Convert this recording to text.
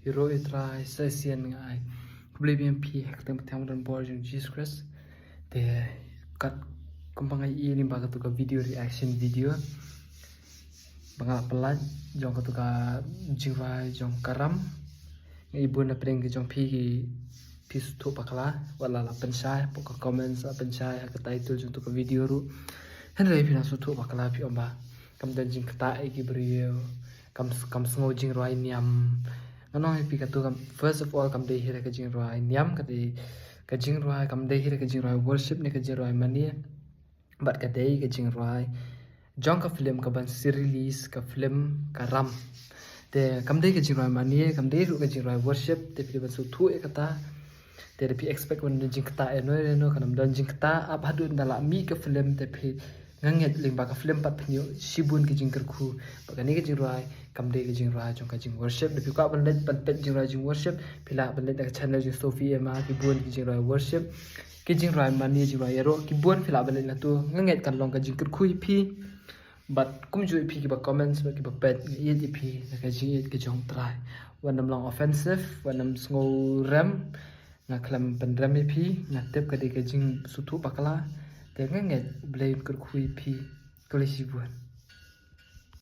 hero itrai sesian ngai beli BMP ketemu tamu dan board yang Jesus de kat kumpangai ini baga tuka video reaction video bangala pelat jong katuka jiwa jong karam ibu na preng jong pi tu pakala wala la pensai poka comments pensai ka title jong tuka video ru henry pina su tu pakala pi omba kam dan jing kata iki brio kam sngo jing roi niam anong pi katu kam first of all kam de hira ka jing roi niam ka jing roi kam de hira ka jing roi worship ne ka jing roi mani but ka de ka jing roi jong ka film ka ban si release ka film ka ram te kam de ka jing roi mani kam de ru ka jing roi worship te pi ban su thu e kata te pi expect wan jing kata e no kanam dan jing kata ab hadu ndala mi ka film te pi nganget limba ka film pat pnyo shibun ki jing kerku bakani ka jing roi kam de ka jing roi jong ka jing worship de pi ka ban let pan pet jing roi jing worship pila ban let ka channel jing Sophie ma ki bun ki jing roi worship ki jing roi mani jing roi ro ki bun pila ban let na tu nganget kan long ka jing kerku pi but kum ju pi ki ba comments ba ki ba pet ye di pi ka jing ye ki jong try wanam long offensive wanam sngo rem nga klam pen rem pi nga tep ka de ka jing sutu bakala te nganget blame kerku pi kolesi buan